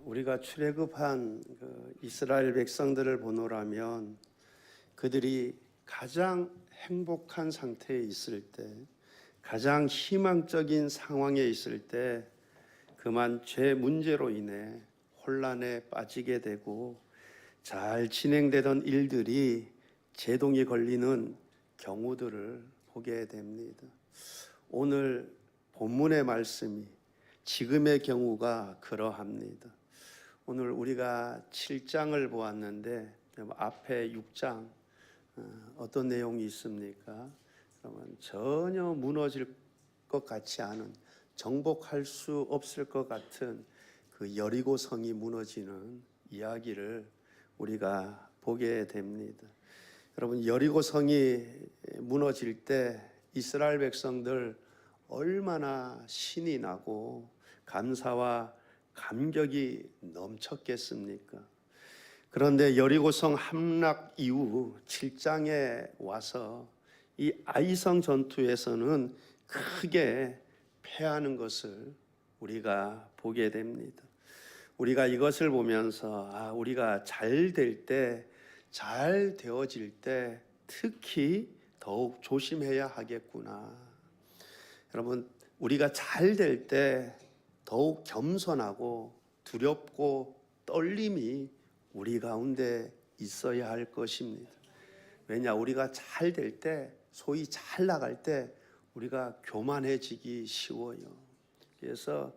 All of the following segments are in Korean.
우리가 출애굽한 이스라엘 백성들을 보노라면 그들이 가장 행복한 상태에 있을 때, 가장 희망적인 상황에 있을 때 그만 죄 문제로 인해 혼란에 빠지게 되고 잘 진행되던 일들이 제동이 걸리는 경우들을 보게 됩니다. 오늘 본문의 말씀이 지금의 경우가 그러합니다. 오늘 우리가 7장을 보았는데 앞에 6장 어떤 내용이 있습니까? 그러면 전혀 무너질 것 같지 않은, 정복할 수 없을 것 같은 그 여리고 성이 무너지는 이야기를 우리가 보게 됩니다. 여러분, 여리고 성이 무너질 때 이스라엘 백성들 얼마나 신이 나고 감사와 감격이 넘쳤겠습니까? 그런데 여리고성 함락 이후 7장에 와서 이 아이성 전투에서는 크게 패하는 것을 우리가 보게 됩니다. 우리가 이것을 보면서 우리가 잘 될 때, 잘 되어질 때 특히 더욱 조심해야 하겠구나. 여러분, 우리가 잘 될 때 더욱 겸손하고 두렵고 떨림이 우리 가운데 있어야 할 것입니다. 왜냐, 우리가 잘 될 때, 소위 잘 나갈 때 우리가 교만해지기 쉬워요. 그래서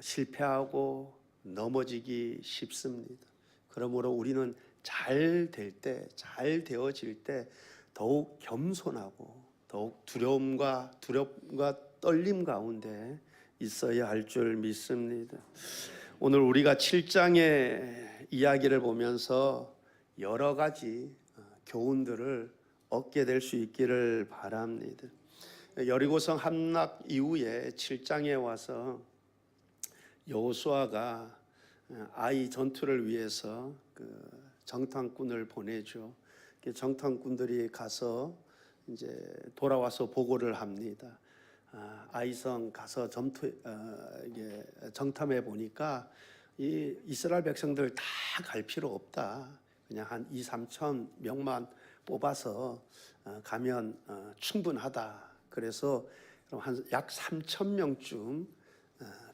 실패하고 넘어지기 쉽습니다. 그러므로 우리는 잘 될 때, 잘 되어질 때 더욱 겸손하고 더욱 두려움과 떨림 가운데 있어야 할 줄 믿습니다. 오늘 우리가 7장의 이야기를 보면서 여러 가지 교훈들을 얻게 될 수 있기를 바랍니다. 여리고성 함락 이후에 7장에 와서 여호수아가 아이 전투를 위해서 정탐꾼을 보내죠. 정탐꾼들이 가서 이제 돌아와서 보고를 합니다. 아이성 가서 정탐해 보니까 이 이스라엘 백성들 다 갈 필요 없다. 그냥 한 2-3천 명만 뽑아서 가면 충분하다. 그래서 한 약 3천 명쯤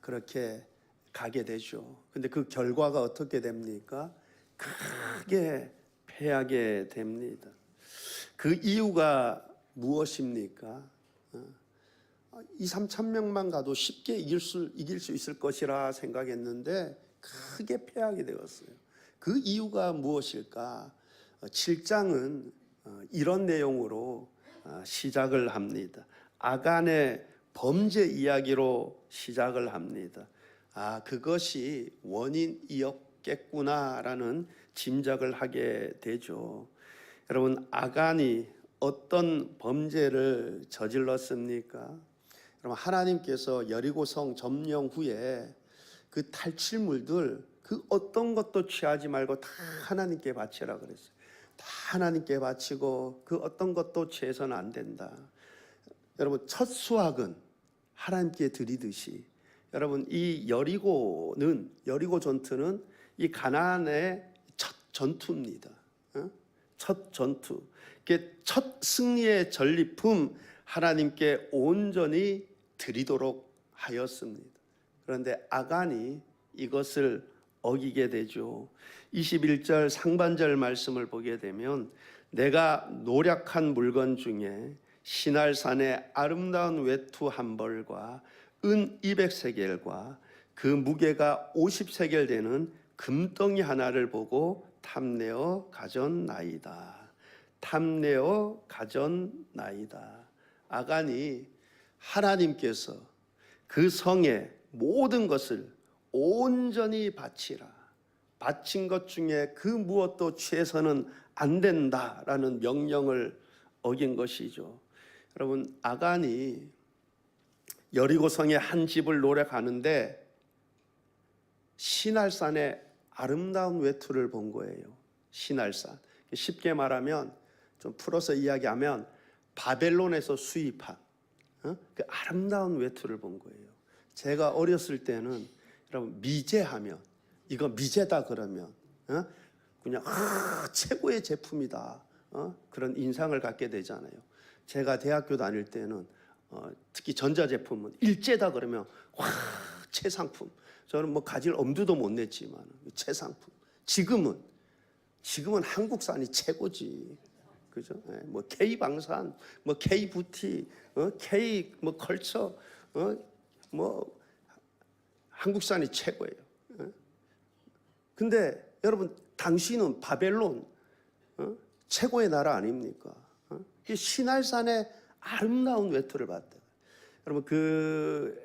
그렇게 가게 되죠. 근데 그 결과가 어떻게 됩니까? 크게 패하게 됩니다. 그 이유가 무엇입니까? 2-3천 명만 가도 쉽게 이길 수 있을 것이라 생각했는데 크게 패하게 되었어요. 그 이유가 무엇일까? 7장은 이런 내용으로 시작을 합니다. 아간의 범죄 이야기로 시작을 합니다. 그것이 원인이었겠구나라는 짐작을 하게 되죠. 여러분, 아간이 어떤 범죄를 저질렀습니까? 여러분, 하나님께서 여리고성 점령 후에 그 탈취물들 그 어떤 것도 취하지 말고 다 하나님께 바치라 그랬어요. 다 하나님께 바치고 그 어떤 것도 취해서는 안 된다. 여러분, 첫 수확은 하나님께 드리듯이, 여러분, 이 여리고 전투는 이 가나안의 첫 전투입니다. 첫 전투, 첫 승리의 전리품 하나님께 온전히 드리도록 하였습니다. 그런데 아간이 이것을 어기게 되죠. 21절 상반절 말씀을 보게 되면 내가 노력한 물건 중에 시날산의 아름다운 외투 한 벌과 은 200세겔과 그 무게가 50세겔 되는 금덩이 하나를 보고 탐내어 가졌나이다. 탐내어 가졌나이다. 아간이 하나님께서 그 성에 모든 것을 온전히 바치라, 바친 것 중에 그 무엇도 취해서는 안 된다라는 명령을 어긴 것이죠. 여러분, 아간이 여리고성의 한 집을 노력하는데 시날산의 아름다운 외투를 본 거예요. 시날산, 쉽게 말하면, 좀 풀어서 이야기하면 바벨론에서 수입한 그 아름다운 외투를 본 거예요. 제가 어렸을 때는 여러분, 미제하면 이거 미제다 그러면 그냥 최고의 제품이다 그런 인상을 갖게 되잖아요. 제가 대학교 다닐 때는 특히 전자제품은 일제다 그러면 와 최상품. 저는 뭐 가질 엄두도 못 냈지만 최상품. 지금은 한국산이 최고지. 그죠? 뭐 K 방산, 뭐 K 부티, K 뭐 컬처, 뭐 한국산이 최고예요. 근데 여러분 당신은 바벨론 최고의 나라 아닙니까? 시날산의 아름다운 외투를 봤다. 여러분 그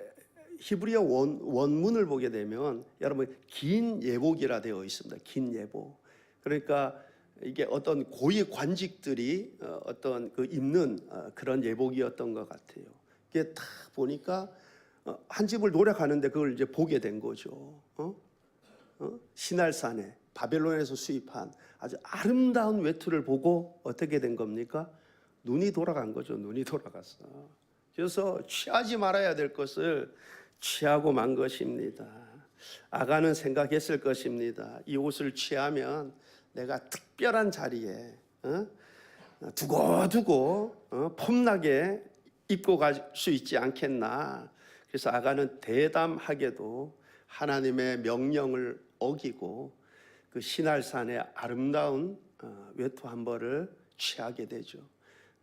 히브리어 원문을 보게 되면 여러분 긴 예복이라 되어 있습니다. 긴 예복. 그러니까 이게 어떤 고위 관직들이 어떤 그 입는 그런 예복이었던 것 같아요. 이게 딱 보니까 한 집을 노력하는데 그걸 이제 보게 된 거죠. 시날산에 바벨론에서 수입한 아주 아름다운 외투를 보고 어떻게 된 겁니까? 눈이 돌아간 거죠. 눈이 돌아갔어. 그래서 취하지 말아야 될 것을 취하고 만 것입니다. 아가는 생각했을 것입니다. 이 옷을 취하면 내가 특별한 자리에 두고두고 폼나게 입고 갈 수 있지 않겠나. 그래서 아가는 대담하게도 하나님의 명령을 어기고 그 시날산의 아름다운 외투 한 벌을 취하게 되죠.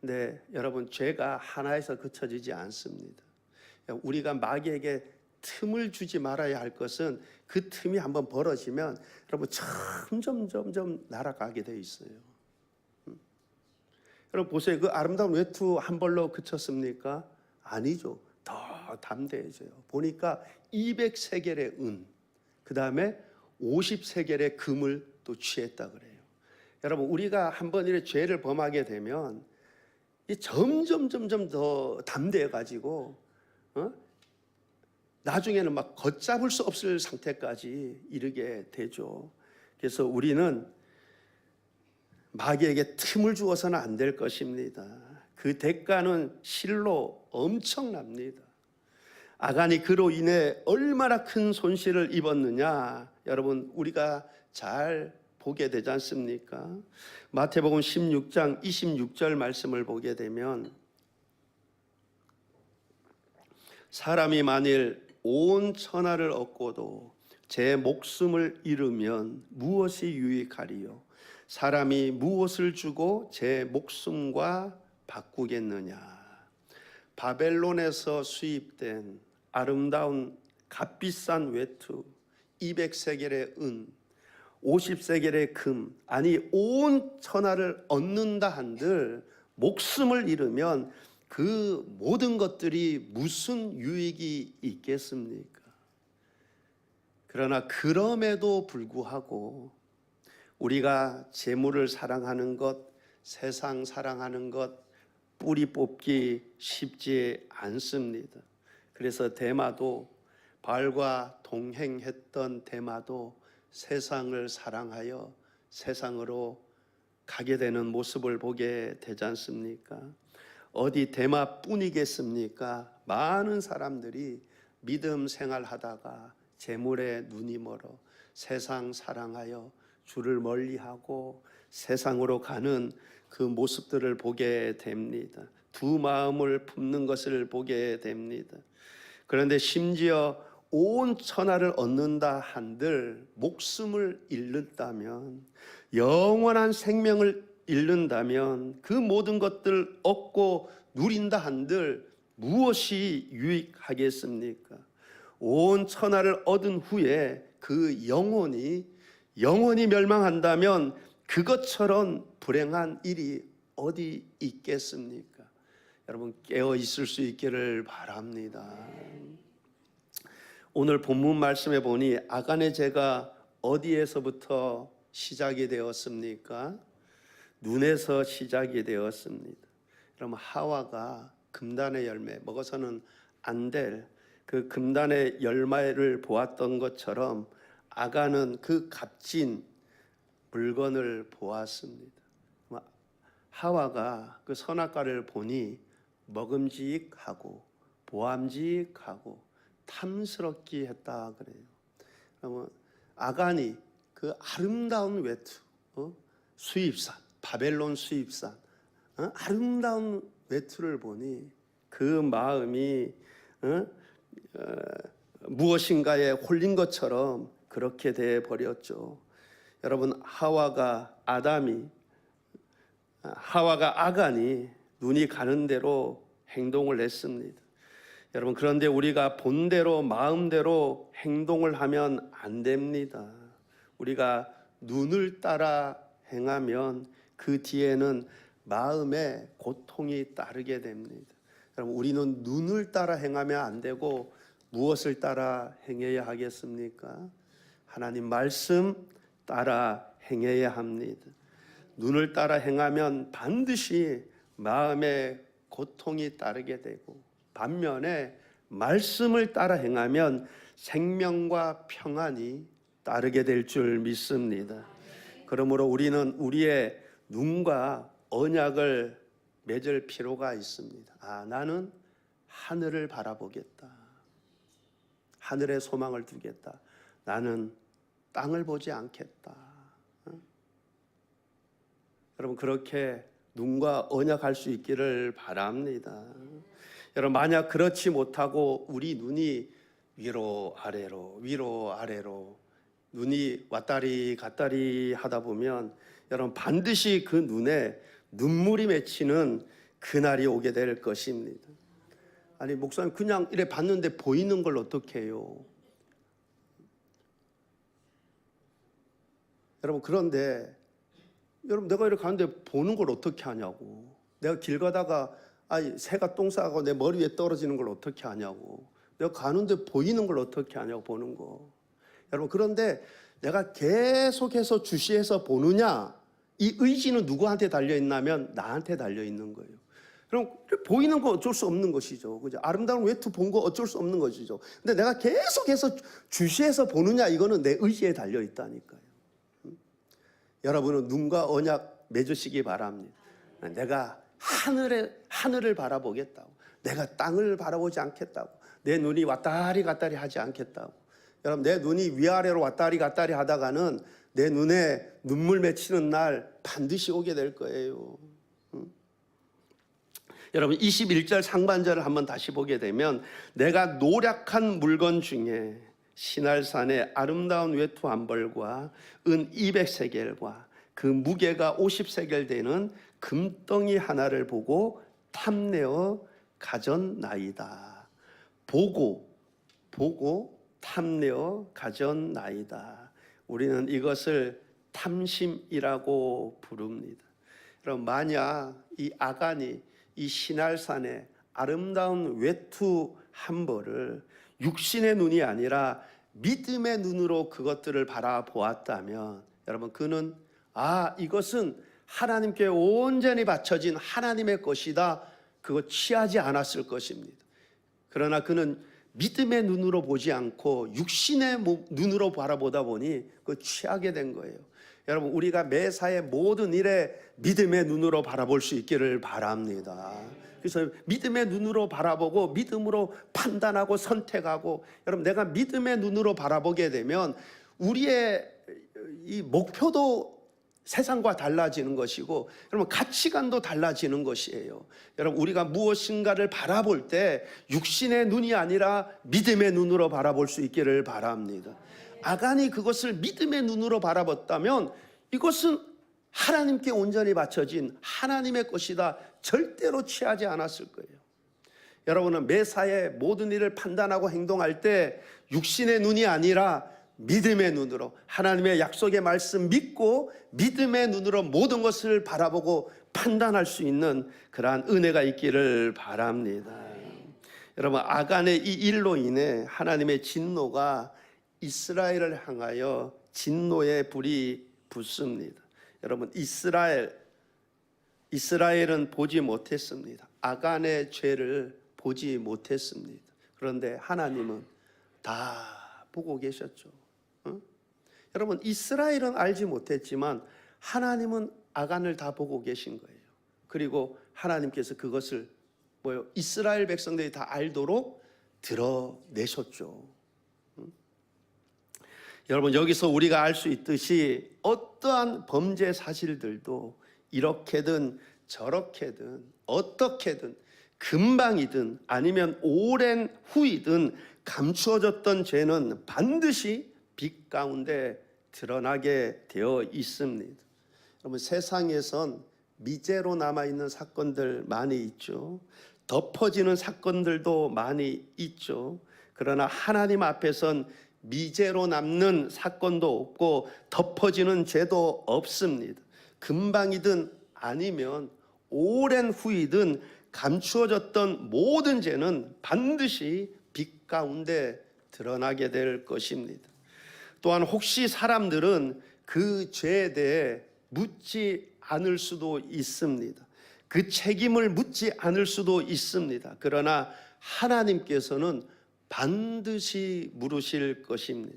근데 여러분 죄가 하나에서 그쳐지지 않습니다. 우리가 마귀에게 틈을 주지 말아야 할 것은 그 틈이 한번 벌어지면 여러분 점점 날아가게 돼 있어요. 여러분 보세요. 그 아름다운 외투 한 벌로 그쳤습니까? 아니죠. 더 담대해져요. 보니까 200세겔의 은, 그 다음에 50세겔의 금을 또 취했다 그래요. 여러분 우리가 한번 이렇게 죄를 범하게 되면 이 점점 더 담대해 가지고 나중에는 막 걷잡을 수 없을 상태까지 이르게 되죠. 그래서 우리는 마귀에게 틈을 주어서는 안 될 것입니다. 그 대가는 실로 엄청납니다. 아간이 그로 인해 얼마나 큰 손실을 입었느냐 여러분 우리가 잘 보게 되지 않습니까? 마태복음 16장 26절 말씀을 보게 되면 사람이 만일 온 천하를 얻고도 제 목숨을 잃으면 무엇이 유익하리요? 사람이 무엇을 주고 제 목숨과 바꾸겠느냐? 바벨론에서 수입된 아름다운 값비싼 외투 200세겔의 은 50세겔의 금, 아니 온 천하를 얻는다 한들 목숨을 잃으면 그 모든 것들이 무슨 유익이 있겠습니까? 그러나 그럼에도 불구하고 우리가 재물을 사랑하는 것, 세상 사랑하는 것 뿌리 뽑기 쉽지 않습니다. 그래서 데마도 바알과 동행했던 데마도 세상을 사랑하여 세상으로 가게 되는 모습을 보게 되지 않습니까? 어디 데마뿐이겠습니까? 많은 사람들이 믿음 생활하다가 재물에 눈이 멀어 세상 사랑하여 주를 멀리하고 세상으로 가는 그 모습들을 보게 됩니다. 두 마음을 품는 것을 보게 됩니다. 그런데 심지어 온 천하를 얻는다 한들 목숨을 잃는다면, 영원한 생명을 잃는다면, 그 모든 것들 얻고 누린다 한들 무엇이 유익하겠습니까? 온 천하를 얻은 후에 그 영혼이 멸망한다면 그것처럼 불행한 일이 어디 있겠습니까? 여러분 깨어 있을 수 있기를 바랍니다. 오늘 본문 말씀에 보니 아간의 죄가 어디에서부터 시작이 되었습니까? 눈에서 시작이 되었습니다. 여러분 하와가 금단의 열매 먹어서는 안 될 그 금단의 열매를 보았던 것처럼 아간은 그 값진 물건을 보았습니다. 하와가 그 선악과를 보니 먹음직하고 보암직하고 탐스럽게 했다 그래요. 그러면 아간이 그 아름다운 외투, 수입산, 바벨론 수입산, 아름다운 외투를 보니 그 마음이 무엇인가에 홀린 것처럼 그렇게 돼 버렸죠. 여러분, 하와가 아간이 눈이 가는 대로 행동을 했습니다. 여러분, 그런데 우리가 본대로 마음대로 행동을 하면 안 됩니다. 우리가 눈을 따라 행하면 그 뒤에는 마음의 고통이 따르게 됩니다. 여러분, 우리는 눈을 따라 행하면 안 되고 무엇을 따라 행해야 하겠습니까? 하나님 말씀 따라 행해야 합니다. 눈을 따라 행하면 반드시 마음의 고통이 따르게 되고, 반면에 말씀을 따라 행하면 생명과 평안이 따르게 될 줄 믿습니다. 그러므로 우리는 우리의 눈과 언약을 맺을 필요가 있습니다. 나는 하늘을 바라보겠다. 하늘에 소망을 두겠다. 나는 땅을 보지 않겠다. 여러분, 그렇게 눈과 언약할 수 있기를 바랍니다. 여러분, 만약 그렇지 못하고 우리 눈이 위로 아래로 눈이 왔다리 갔다리 하다 보면 여러분, 반드시 그 눈에 눈물이 맺히는 그날이 오게 될 것입니다. 아니, 목사님, 그냥 이래 봤는데 보이는 걸 어떻게 해요? 여러분, 그런데 여러분, 내가 이렇게 가는데 보는 걸 어떻게 하냐고. 내가 길 가다가 새가 똥 싸고 내 머리 위에 떨어지는 걸 어떻게 하냐고. 내가 가는데 보이는 걸 어떻게 하냐고, 보는 거. 여러분, 그런데 내가 계속해서 주시해서 보느냐, 이 의지는 누구한테 달려있냐면 나한테 달려있는 거예요. 그럼 보이는 거 어쩔 수 없는 것이죠. 그죠? 아름다운 외투 본 거 어쩔 수 없는 것이죠. 근데 내가 계속해서 주시해서 보느냐, 이거는 내 의지에 달려있다니까요. 여러분은 눈과 언약 맺으시기 바랍니다. 내가 하늘을 바라보겠다고. 내가 땅을 바라보지 않겠다고. 내 눈이 왔다리 갔다리 하지 않겠다고. 여러분, 내 눈이 위아래로 왔다리 갔다리 하다가는 내 눈에 눈물 맺히는 날 반드시 오게 될 거예요. 여러분, 21절 상반절을 한번 다시 보게 되면, 내가 노략한 물건 중에 시날산의 아름다운 외투 한 벌과 은 200세겔과 그 무게가 50세겔 되는 금덩이 하나를 보고 탐내어 가졌나이다. 보고 탐내어 가졌나이다. 우리는 이것을 탐심이라고 부릅니다. 여러분, 만약 이 아간이 이 시날산의 아름다운 외투 한 벌을 육신의 눈이 아니라 믿음의 눈으로 그것들을 바라보았다면, 여러분, 그는 이것은 하나님께 온전히 바쳐진 하나님의 것이다, 그거 취하지 않았을 것입니다. 그러나 그는 믿음의 눈으로 보지 않고 육신의 눈으로 바라보다 보니 그 취하게 된 거예요. 여러분, 우리가 매사의 모든 일에 믿음의 눈으로 바라볼 수 있기를 바랍니다. 그래서 믿음의 눈으로 바라보고 믿음으로 판단하고 선택하고, 여러분, 내가 믿음의 눈으로 바라보게 되면 우리의 이 목표도 세상과 달라지는 것이고, 여러분, 가치관도 달라지는 것이에요. 여러분, 우리가 무엇인가를 바라볼 때 육신의 눈이 아니라 믿음의 눈으로 바라볼 수 있기를 바랍니다. 아간이 그것을 믿음의 눈으로 바라봤다면 이것은 하나님께 온전히 바쳐진 하나님의 것이다, 절대로 취하지 않았을 거예요. 여러분은 매사에 모든 일을 판단하고 행동할 때 육신의 눈이 아니라 믿음의 눈으로, 하나님의 약속의 말씀 믿고 믿음의 눈으로 모든 것을 바라보고 판단할 수 있는 그러한 은혜가 있기를 바랍니다. 여러분, 아간의 이 일로 인해 하나님의 진노가 이스라엘을 향하여 진노의 불이 붙습니다. 여러분, 이스라엘은 보지 못했습니다. 아간의 죄를 보지 못했습니다. 그런데 하나님은 다 보고 계셨죠. 여러분, 이스라엘은 알지 못했지만 하나님은 아간을 다 보고 계신 거예요. 그리고 하나님께서 그것을 이스라엘 백성들이 다 알도록 드러내셨죠. 여러분, 여기서 우리가 알 수 있듯이 어떠한 범죄 사실들도 이렇게든 저렇게든 어떻게든 금방이든 아니면 오랜 후이든 감추어졌던 죄는 반드시 빛 가운데 드러나게 되어 있습니다. 여러분, 세상에선 미제로 남아있는 사건들 많이 있죠. 덮어지는 사건들도 많이 있죠. 그러나 하나님 앞에선 미제로 남는 사건도 없고 덮어지는 죄도 없습니다. 금방이든 아니면 오랜 후이든 감추어졌던 모든 죄는 반드시 빛 가운데 드러나게 될 것입니다. 또한 혹시 사람들은 그 죄에 대해 묻지 않을 수도 있습니다. 그 책임을 묻지 않을 수도 있습니다. 그러나 하나님께서는 반드시 물으실 것입니다.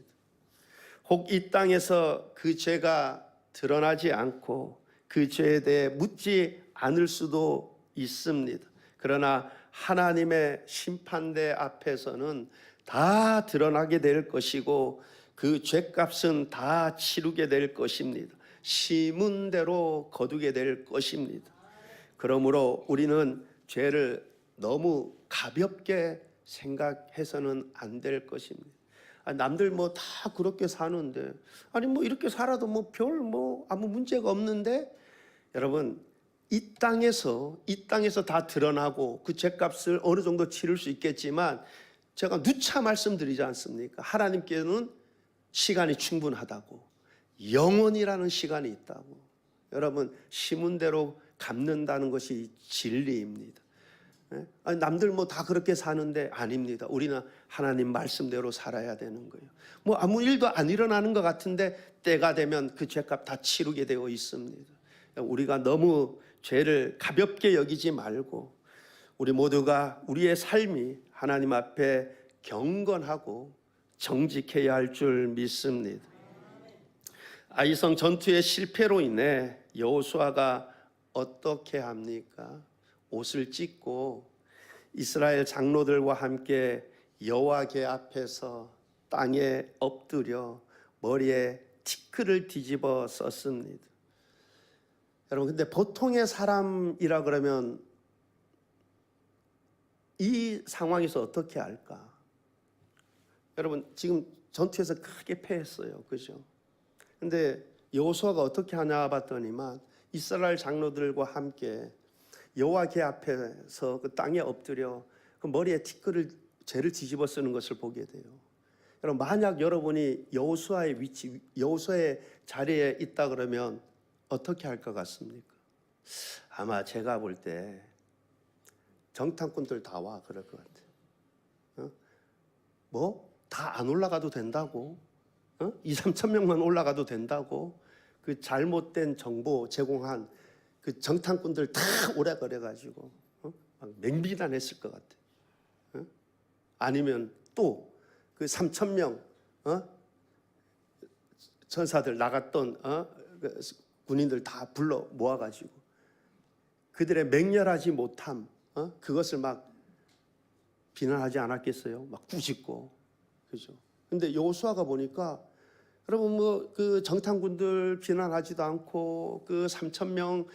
혹 이 땅에서 그 죄가 드러나지 않고 그 죄에 대해 묻지 않을 수도 있습니다. 그러나 하나님의 심판대 앞에서는 다 드러나게 될 것이고 그 죄값은 다 치르게 될 것입니다. 심은 대로 거두게 될 것입니다. 그러므로 우리는 죄를 너무 가볍게 생각해서는 안 될 것입니다. 남들 뭐 다 그렇게 사는데, 아니 뭐 이렇게 살아도 뭐 별 뭐 아무 문제가 없는데, 여러분, 이 땅에서 다 드러나고 그 죄값을 어느 정도 치를 수 있겠지만, 제가 누차 말씀드리지 않습니까? 하나님께는 시간이 충분하다고, 영원이라는 시간이 있다고. 여러분, 심은 대로 갚는다는 것이 진리입니다. 아니, 남들 뭐 다 그렇게 사는데 아닙니다. 우리는 하나님 말씀대로 살아야 되는 거예요. 뭐 아무 일도 안 일어나는 것 같은데 때가 되면 그 죄값 다 치르게 되어 있습니다. 우리가 너무 죄를 가볍게 여기지 말고 우리 모두가 우리의 삶이 하나님 앞에 경건하고 정직해야 할 줄 믿습니다. 아이성 전투의 실패로 인해 여호수아가 어떻게 합니까? 옷을 찢고 이스라엘 장로들과 함께 여호와께 앞에서 땅에 엎드려 머리에 티끌을 뒤집어 썼습니다. 여러분, 근데 보통의 사람이라 그러면 이 상황에서 어떻게 할까? 여러분, 지금 전투에서 크게 패했어요. 그죠? 근데 여호수아가 어떻게 하냐 봤더니만 이스라엘 장로들과 함께 여호와께 앞에서 그 땅에 엎드려 그 머리에 티끌을 죄를 뒤집어 쓰는 것을 보게 돼요. 여러분, 만약 여러분이 여호수아의 위치, 여호수아의 자리에 있다 그러면 어떻게 할 것 같습니까? 아마 제가 볼 때 정탐꾼들 다 와 그럴 것 같아요. 뭐? 다 안 올라가도 된다고? 2, 3천 명만 올라가도 된다고? 그 잘못된 정보 제공한 그 정탐꾼들 다 오래 걸려가지고 막 맹비난했을 것 같아. 아니면 또 그 3천 명 전사들 나갔던 그 군인들 다 불러 모아가지고 그들의 맹렬하지 못함 그것을 막 비난하지 않았겠어요? 막 꾸짖고, 그죠? 근데 여호수아가 보니까 여러분 뭐 그 정탐군들 비난하지도 않고 그 3천 명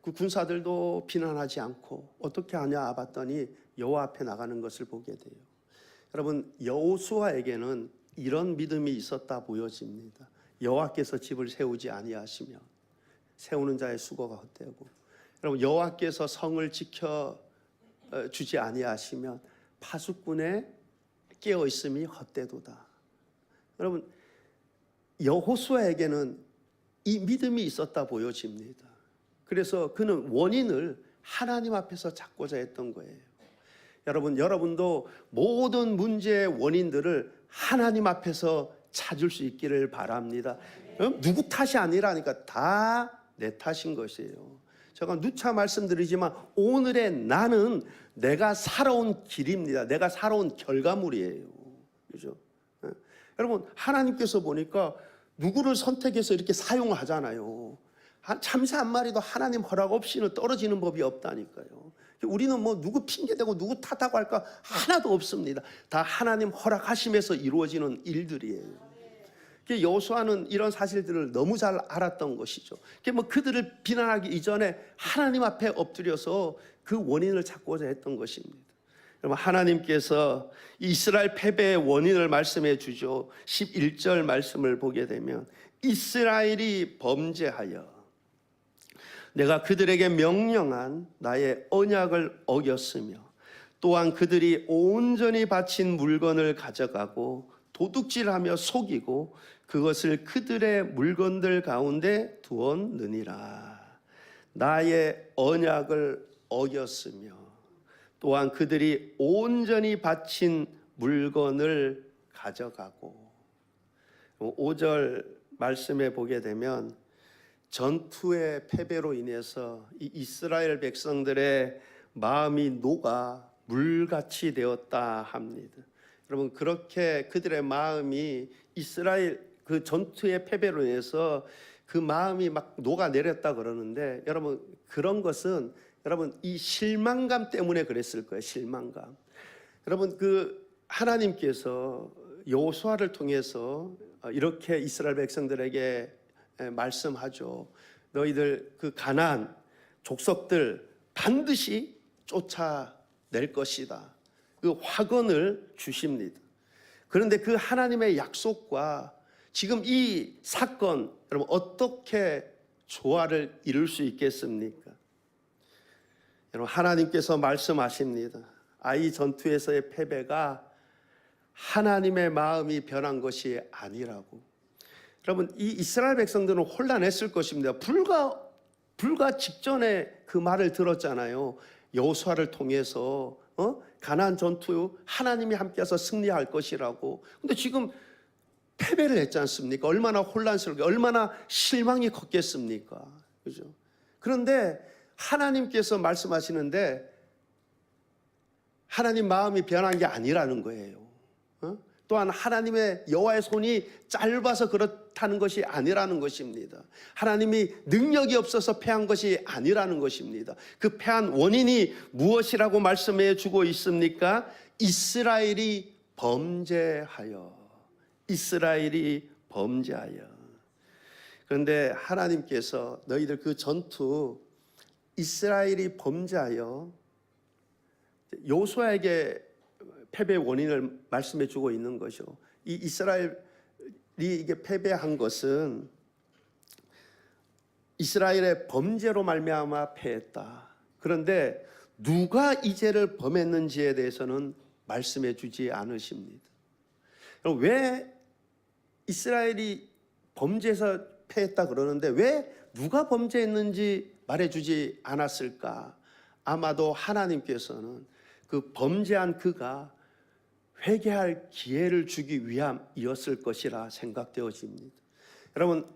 그 군사들도 비난하지 않고 어떻게 하냐 봤더니 여호와 앞에 나가는 것을 보게 돼요. 여러분, 여호수아에게는 이런 믿음이 있었다 보여집니다. 여호와께서 집을 세우지 아니하시면 세우는 자의 수고가 헛되고, 여러분, 여호와께서 성을 지켜 주지 아니하시면 파수꾼의 깨어 있음이 헛되도다. 여러분, 여호수아에게는 이 믿음이 있었다 보여집니다. 그래서 그는 원인을 하나님 앞에서 찾고자 했던 거예요. 여러분, 여러분도 모든 문제의 원인들을 하나님 앞에서 찾을 수 있기를 바랍니다. 누구 탓이 아니라니까 다 내 탓인 것이에요. 제가 누차 말씀드리지만 오늘의 나는 내가 살아온 길입니다. 내가 살아온 결과물이에요. 그죠? 여러분, 하나님께서 보니까 누구를 선택해서 이렇게 사용하잖아요. 참새 한 마리도 하나님 허락 없이는 떨어지는 법이 없다니까요. 우리는 뭐 누구 핑계대고 누구 탓하고 할까 하나도 없습니다. 다 하나님 허락하심에서 이루어지는 일들이에요. 여호수아는 이런 사실들을 너무 잘 알았던 것이죠. 그들을 비난하기 이전에 하나님 앞에 엎드려서 그 원인을 찾고자 했던 것입니다. 여러분, 하나님께서 이스라엘 패배의 원인을 말씀해 주죠. 11절 말씀을 보게 되면 이스라엘이 범죄하여 내가 그들에게 명령한 나의 언약을 어겼으며 또한 그들이 온전히 바친 물건을 가져가고 도둑질하며 속이고 그것을 그들의 물건들 가운데 두었느니라. 나의 언약을 어겼으며 또한 그들이 온전히 바친 물건을 가져가고. 5절 말씀에 보게 되면 전투의 패배로 인해서 이 이스라엘 백성들의 마음이 녹아 물같이 되었다 합니다. 여러분, 그렇게 그들의 마음이 이스라엘 그 전투의 패배로 인해서 그 마음이 막 녹아내렸다 그러는데, 여러분, 그런 것은 여러분 이 실망감 때문에 그랬을 거예요. 실망감. 여러분, 그 하나님께서 여호수아를 통해서 이렇게 이스라엘 백성들에게 말씀하죠. 너희들 그 가나안 족속들 반드시 쫓아낼 것이다. 그 확언을 주십니다. 그런데 그 하나님의 약속과 지금 이 사건, 여러분, 어떻게 조화를 이룰 수 있겠습니까? 여러분, 하나님께서 말씀하십니다. 아이 전투에서의 패배가 하나님의 마음이 변한 것이 아니라고. 여러분, 이 이스라엘 백성들은 혼란했을 것입니다. 불과 직전에 그 말을 들었잖아요. 여호수아를 통해서 가나안 전투 하나님이 함께해서 승리할 것이라고. 근데 지금 패배를 했지 않습니까? 얼마나 혼란스럽게, 얼마나 실망이 컸겠습니까? 그죠? 그런데 하나님께서 말씀하시는데 하나님 마음이 변한 게 아니라는 거예요. 또한 하나님의 여호와의 손이 짧아서 그렇다는 것이 아니라는 것입니다. 하나님이 능력이 없어서 패한 것이 아니라는 것입니다. 그 패한 원인이 무엇이라고 말씀해 주고 있습니까? 이스라엘이 범죄하여. 이스라엘이 범죄하여. 그런데 하나님께서 너희들 그 전투 이스라엘이 범죄하여 여호수아에게 패배의 원인을 말씀해 주고 있는 것이죠. 이 이스라엘이 이게 패배한 것은 이스라엘의 범죄로 말미암아 패했다. 그런데 누가 이 죄를 범했는지에 대해서는 말씀해 주지 않으십니다. 왜 이스라엘이 범죄에서 패했다 그러는데 왜 누가 범죄했는지 말해주지 않았을까? 아마도 하나님께서는 그 범죄한 그가 회개할 기회를 주기 위함이었을 것이라 생각되어집니다. 여러분,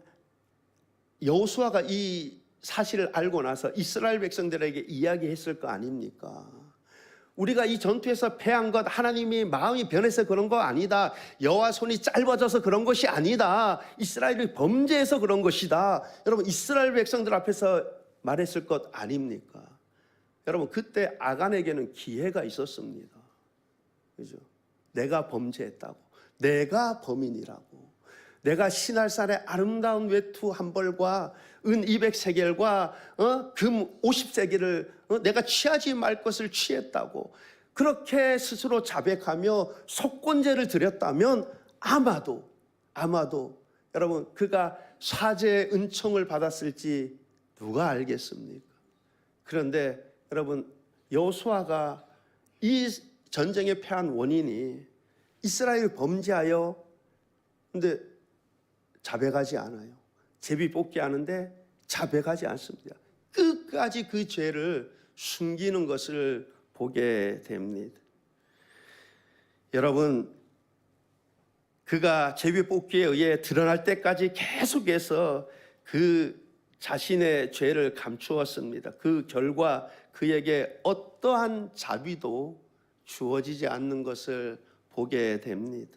여호수아가 이 사실을 알고 나서 이스라엘 백성들에게 이야기했을 거 아닙니까? 우리가 이 전투에서 패한 것 하나님이 마음이 변해서 그런 거 아니다. 여호와 손이 짧아져서 그런 것이 아니다. 이스라엘이 범죄해서 그런 것이다. 여러분, 이스라엘 백성들 앞에서 말했을 것 아닙니까? 여러분, 그때 아간에게는 기회가 있었습니다. 그죠? 내가 범죄했다고, 내가 범인이라고, 내가 시날산의 아름다운 외투 한 벌과 은 200세겔과 금 50세겔을 내가 취하지 말 것을 취했다고 그렇게 스스로 자백하며 속건제를 드렸다면 아마도 여러분, 그가 사죄의 은총을 받았을지 누가 알겠습니까? 그런데 여러분, 여호수아가 이 전쟁에 패한 원인이 이스라엘 범죄하여, 근데 자백하지 않아요. 제비 뽑기 하는데 자백하지 않습니다. 끝까지 그 죄를 숨기는 것을 보게 됩니다. 여러분, 그가 제비 뽑기에 의해 드러날 때까지 계속해서 그 자신의 죄를 감추었습니다. 그 결과 그에게 어떠한 자비도 주어지지 않는 것을 보게 됩니다.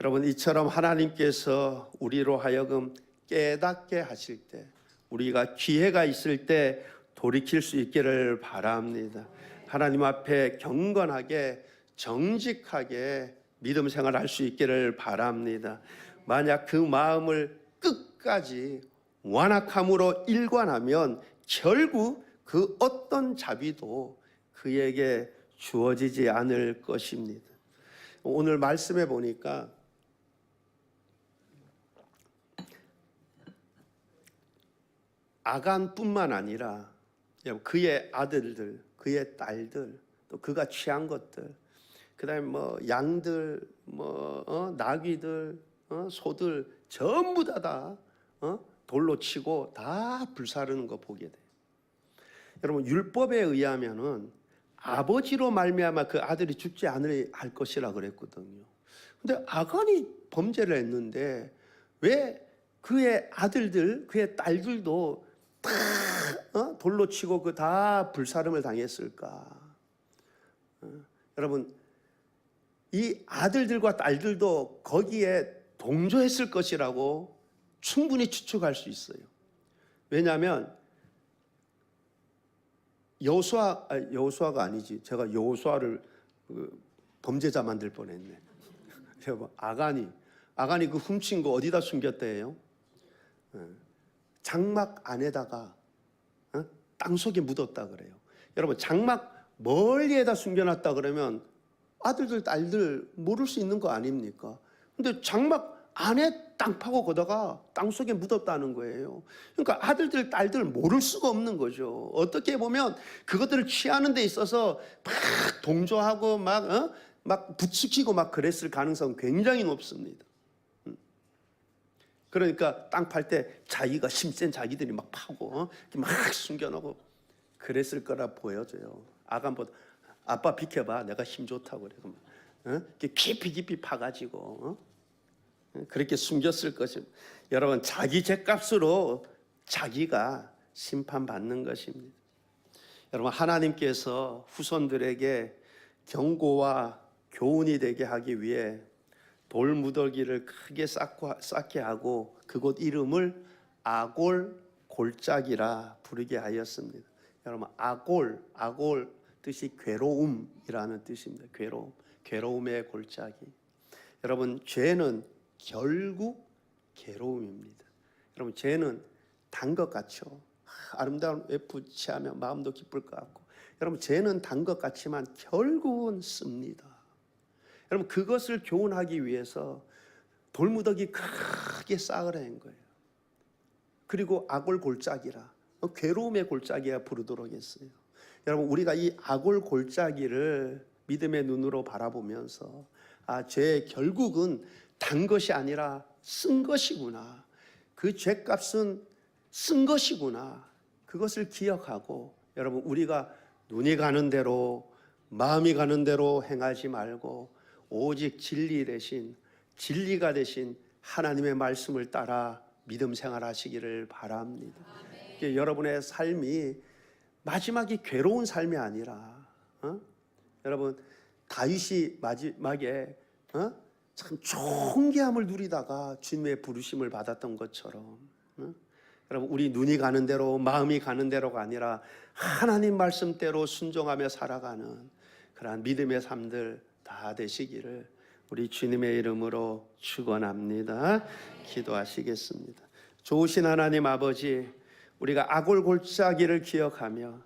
여러분, 이처럼 하나님께서 우리로 하여금 깨닫게 하실 때, 우리가 기회가 있을 때 돌이킬 수 있기를 바랍니다. 하나님 앞에 경건하게 정직하게 믿음 생활할 수 있기를 바랍니다. 만약 그 마음을 끝까지 완악함으로 일관하면 결국 그 어떤 자비도 그에게 주어지지 않을 것입니다. 오늘 말씀해 보니까 아간뿐만 아니라 그의 아들들, 그의 딸들, 또 그가 취한 것들, 그다음에 뭐 양들, 나귀들, 소들 전부 다 돌로 치고 다 불사르는 거 보게 돼요. 여러분, 율법에 의하면은 아버지로 말미암아 그 아들이 죽지 않을 것이라 그랬거든요. 근데 아간이 범죄를 했는데 왜 그의 아들들, 그의 딸들도 다 돌로 치고 그 다 불사름을 당했을까? 여러분, 이 아들들과 딸들도 거기에 동조했을 것이라고 충분히 추측할 수 있어요. 왜냐하면 여호수아가 아니지. 제가 여호수아를 범죄자 만들 뻔했네. 아간이 그 훔친 거 어디다 숨겼대요? 장막 안에다가 땅속에 묻었다 그래요. 여러분, 장막 멀리에다 숨겨놨다 그러면 아들들 딸들 모를 수 있는 거 아닙니까? 근데 장막 안에 땅 파고 거다가 땅속에 묻었다는 거예요. 그러니까 아들들 딸들 모를 수가 없는 거죠. 어떻게 보면 그것들을 취하는 데 있어서 막 동조하고 막 부추기고 막 그랬을 가능성은 굉장히 높습니다. 그러니까 땅 팔 때 자기가 힘센 자기들이 막 파고 막 숨겨놓고 그랬을 거라 보여져요. 아간보다 아빠 비켜봐, 내가 힘 좋다고 그래. 깊이 파가지고 그렇게 숨겼을 것입니다. 여러분, 자기 죗값으로 자기가 심판받는 것입니다. 여러분, 하나님께서 후손들에게 경고와 교훈이 되게 하기 위해 돌무더기를 크게 쌓게 하고 그곳 이름을 아골 골짜기라 부르게 하였습니다. 여러분, 아골 뜻이 괴로움이라는 뜻입니다. 괴로움의 골짜기. 여러분, 죄는 결국 괴로움입니다. 여러분, 죄는 단 것 같죠. 아름다운 F 취하면 마음도 기쁠 것 같고, 여러분, 죄는 단 것 같지만 결국은 씁니다. 여러분, 그것을 교훈하기 위해서 돌무더기 크게 쌓으라는 거예요. 그리고 아골 골짜기라, 괴로움의 골짜기야 부르도록 했어요. 여러분, 우리가 이 아골 골짜기를 믿음의 눈으로 바라보면서 죄의 결국은 단 것이 아니라 쓴 것이구나, 그 죄값은 쓴 것이구나, 그것을 기억하고, 여러분, 우리가 눈이 가는 대로 마음이 가는 대로 행하지 말고 오직 진리 대신, 진리가 되신 하나님의 말씀을 따라 믿음 생활하시기를 바랍니다. 여러분의 삶이 마지막이 괴로운 삶이 아니라, 여러분, 다윗이 마지막에 참 존귀함을 누리다가 주님의 부르심을 받았던 것처럼, 여러분, 우리 눈이 가는 대로 마음이 가는 대로가 아니라 하나님 말씀대로 순종하며 살아가는 그러한 믿음의 삶들 다 되시기를 우리 주님의 이름으로 축원합니다. 기도하시겠습니다. 좋으신 하나님 아버지, 우리가 아골 골짜기를 기억하며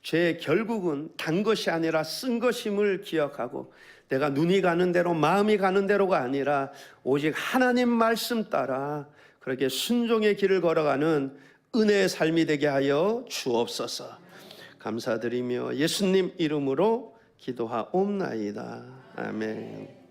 죄의 결국은 단 것이 아니라 쓴 것임을 기억하고, 내가 눈이 가는 대로 마음이 가는 대로가 아니라 오직 하나님 말씀 따라 그렇게 순종의 길을 걸어가는 은혜의 삶이 되게 하여 주옵소서. 감사드리며 예수님 이름으로 기도하옵나이다. 아멘.